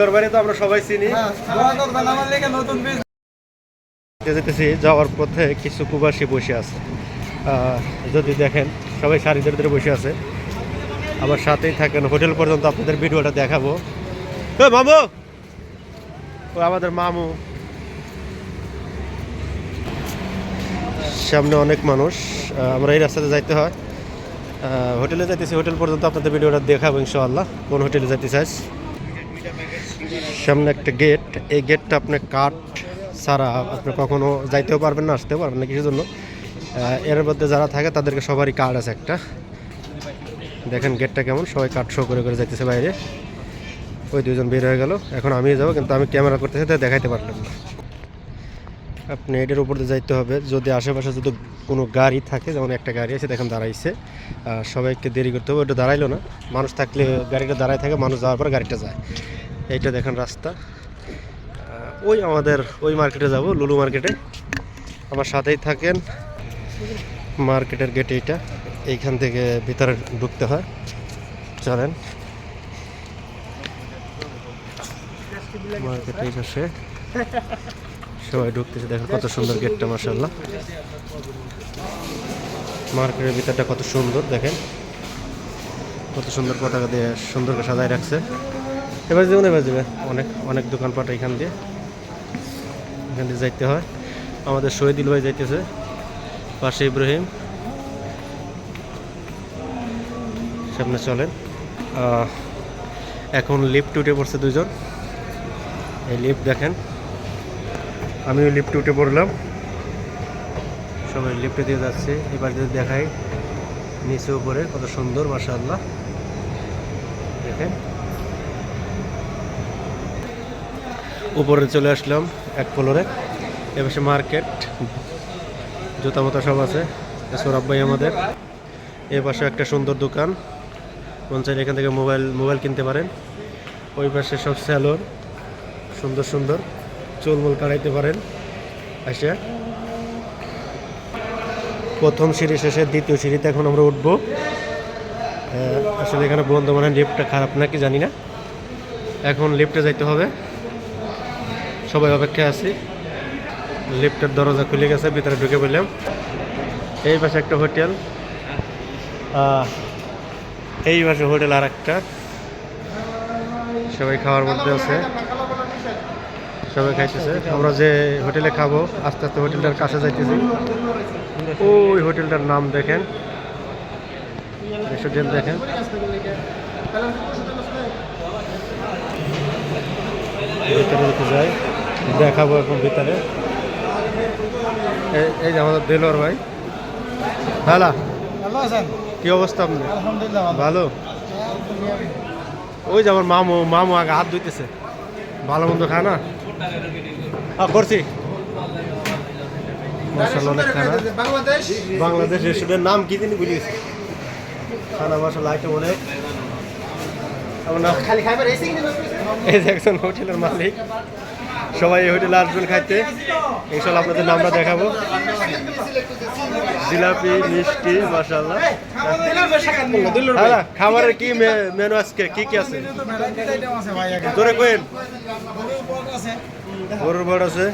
আমরা সবাই চিনি। যাওয়ার পথে কিছু প্রবাসী বসে আছে, যদি দেখেন সবাই সারি ধরে ধরে বসে আছে। আমার সাথেই থাকেন, হোটেল পর্যন্ত আপনাদের ভিডিওটা দেখাবো। মামু, ও আমাদের মামু। সামনে অনেক মানুষ, আমরা এই রাস্তাতে যাইতে হয়, হোটেলে যাইতেছি। হোটেল পর্যন্ত আপনাদের ভিডিওটা দেখাবো ইনশাআল্লাহ, কোন হোটেলে যাইতে চাইছ। সামনে একটা গেট, এই গেটটা আপনার কাঠ ছাড়া আপনি কখনো যাইতেও পারবেন না, আসতেও পারবেন না কিছুর জন্য। এর মধ্যে যারা থাকে তাদেরকে সবারই কার্ড আছে একটা। দেখেন গেটটা কেমন, সবাই কার্ড শো করে করে যাইতেছে বাইরে। ওই দুজন বের হয়ে গেল, এখন আমি যাবো, কিন্তু আমি ক্যামেরা করতেছি তাই দেখাইতে পারলাম না। আপনি এটার উপর দিয়ে যাইতে হবে, যদি আশেপাশে যদি কোনো গাড়ি থাকে, যেমন একটা গাড়ি আছে দেখেন দাঁড়াইছে, সবাইকে দেরি করতে হবে। ওটা দাঁড়াইলো না, মানুষ থাকলে গাড়িটা দাঁড়ায় থাকে, মানুষ যাওয়ার পর গাড়িটা যায়। এইটা দেখেন রাস্তা, ওই আমাদের ওই মার্কেটে যাব, লুলু মার্কেটে। আমার সাথেই থাকেন। মার্কেটের গেট এইটা, এইখান থেকে ভিতরে ঢুকতে হয়। চলেন, মার্কেটে এসে সবাই ঢুকতেছে। দেখেন কত সুন্দর গেটটা, মাশাআল্লাহ। মার্কেটের ভিতরটা কত সুন্দর, দেখেন কত সুন্দর পতাকা দিয়ে সুন্দর করে সাজায় রাখছে। এবার যাবে অনেক অনেক দোকানপাট এখান দিয়ে যাইতে হয়। আমাদের শহীদুল ভাই যাইতেছে, পাশে ইব্রাহিম। সামনে চলেন। এখন লিফট উঠে পড়ছে দুজন, এই লিফট দেখেন, আমিও লিফট উঠে পড়লাম। সবাই লিফটে দিয়ে যাচ্ছে। এবার যদি দেখাই নিচে উপরে কত সুন্দর, মাশাআল্লাহ। দেখেন উপরে চলে আসলাম এক ফ্লোরে। এবার মার্কেট, জুতা মতো সব আছে। সৌরভ ভাই আমাদের। এ পাশে একটা সুন্দর দোকান, মন চাইলে এখান থেকে মোবাইল কিনতে পারেন। ওই পাশে সব স্যালোন, সুন্দর সুন্দর চুলমুল কাটাইতে পারেন। আসে প্রথম সিঁড়ি শেষে দ্বিতীয় সিঁড়িতে এখন আমরা উঠবো। আসলে এখানে বন্ধ, মানে লিফটটা খারাপ নাকি জানি না। এখন লিফটে যাইতে হবে, সবাই অপেক্ষায় আছি। লিফটের দরজা খুলে গেছে, ভিতরে ঢুকে পড়লাম। এই পাশে একটা হোটেল, এই পাশে হোটেল আর একটা। সবাই খাওয়ার মধ্যে আছে, সবাই খাইতেছে। আমরা যে হোটেলে খাবো, আস্তে আস্তে হোটেলটার কাছে যাইতেছি। ওই হোটেলটার নাম দেখেন, রেস্টুরেন্ট দেখেন। ভিতরে যেতে যাই, দেখাবো এখন ভিতরে। এই যে আমাদের দেলোয়ার ভাই। হ্যালো, কি অবস্থা আপনার? ভালো। ওই যে আমার মামু আগে হাত ধুইতেছে। ভালো মন্দ খায় না? করছি। অনেক খানা, বাংলাদেশ রেস্টুরেন্টের নাম কি তিনি ভুলে গেছি। খানা মশলা আইটেম অনেক। এই যে একজন হোটেলের মালিক, সবাই এই হোটেলে আসবেন খাইতে। ইনশাল্লাহ আপনাদের নামটা দেখাবো। জিলাপি, মিষ্টি, মাশাআল্লাহ। খাবারের কি মেনু আজকে, কি কি আছে? জোরে কইন। গরুর বড় আছে,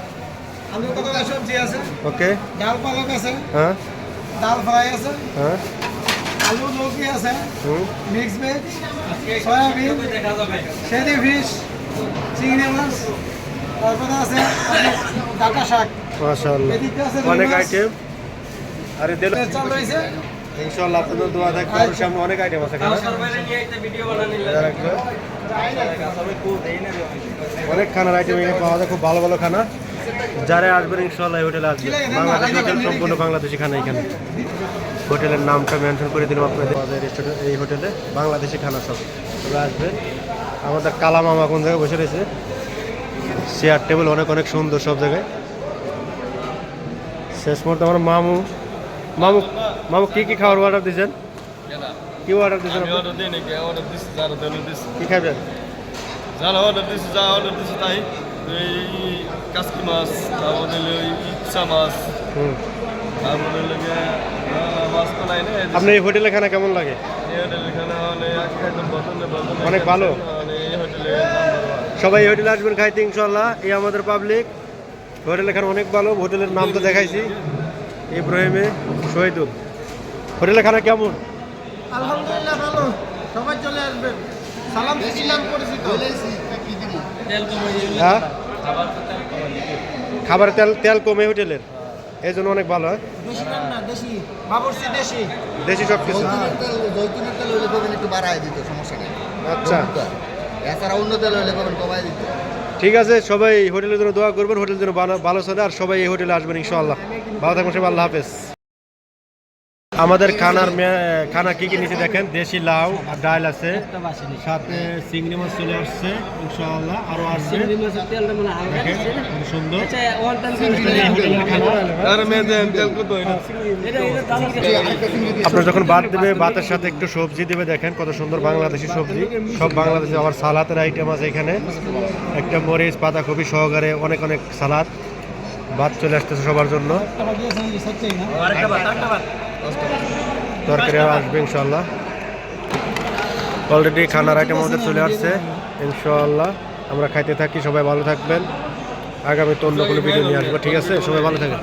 আলু কতটা সবজি আছে, ওকে, ডাল পালক আছে, হ্যাঁ, ডাল ফ্রাই আছে, হ্যাঁ, আলু লৌকি আছে, মিক্স ভেজ, সয়াবিন, শেদি ফিশ, চিংড়ি মাছ, তারপরে আছে ডাটা শাক। মাশাআল্লাহ, অনেক আইটেম। আরে দিল চাল রয়েছে। ইনশাআল্লাহ আপনাদের দোয়া থাকবে, আর সামনে অনেক আইটেম আছে খানা। অনেক খানার আইটেম এখানে পাওয়া যায়, খুব ভালো ভালো খানা। যারা আসবেন ইনশাআল্লাহ এই হোটেলে আসবেন। বাংলাদেশ হোটেল, সম্পূর্ণ বাংলাদেশি খানা এখানে। হোটেলের নামটা মেনশন করে দিলাম আপনাদের। এই হোটেলে বাংলাদেশি খানা সব আসবেন। আমাদের কালা মামা কোন জায়গায় বসে রয়েছে, চেয়ার টেবিল অনেক অনেক সুন্দর সব জায়গায়। শেষ মুহূর্তে আমার মামু কি কি খাওয়ার অর্ডার দিয়েছেন? কি অর্ডার দিয়েছেন? কি খাবেন? কাসকি মাছ, ইচ্ছা মাছ, আপনি এই হোটেলের খানা কেমন লাগে? এই হোটেলের খানা অনেক ভালো। এই হোটেলে সবাই এই হোটেলে আসবেন খাইতে ইনশাল্লাহ। এই আমাদের পাবলিক হোটেল এখানে অনেক ভালো। হোটেলের নাম তো দেখাইছি, ইব্রাহিমে শহীদুল। হোটেলের খানা কেমন? আলহামদুলিল্লাহ ভালো, সবাই চলে আসবেন। সালাম সিসি নাম পরিচিত। হ্যাঁ, খাবার তেল তেল কমে হোটেলের, এই জন্য অনেক ভালো। হয় দেশি রান্না, দেশি বাবুর্চি, দেশি দেশি সব কিছু। জৈতুনের তেল হইলে পাবেন একটু বাড়ায় দিত, সমস্যা নেই। আচ্ছা, এছাড়া অন্য তেল হইলে পাবেন কমায় দিত। ঠিক আছে, সবাই হোটেলের জন্য দোয়া করবেন, হোটেলের জন্য ভালো চলে, আর সবাই এই হোটেলে আসবেন ইনশাআল্লাহ। ভালো থাকবেন সবাই, আল্লাহ হাফেজ। আমাদের খানা কি কি নিচে দেখেন, দেশি লাউ আর ডাল আছে, সাথে চিংড়ি মাছ চলে আসছে ইনশাআল্লাহ, আরো আসছে। দেখেন কত সুন্দর এই হোটেলের খানা। আর মেয়েদের তেল কত আপনার যখন ভাত দেবে, ভাতের সাথে একটু সবজি দেবে, দেখেন কত সুন্দর বাংলাদেশি সবজি, সব বাংলাদেশি। আবার সালাদের আইটেম আছে এখানে, একটা মরিচ পাতাকপি সহকারে অনেক অনেক সালাদ। ভাত চলে আসতেছে সবার জন্য, তরকারি আসবে ইনশাল্লাহ। অলরেডি খানার আইটেম আমাদের চলে আসছে ইনশাল্লাহ। আমরা খাইতে থাকি, সবাই ভালো থাকবেন। আগামী তো অন্য কোনো ভিডিও নিয়ে আসবো, ঠিক আছে? সবাই ভালো থাকেন।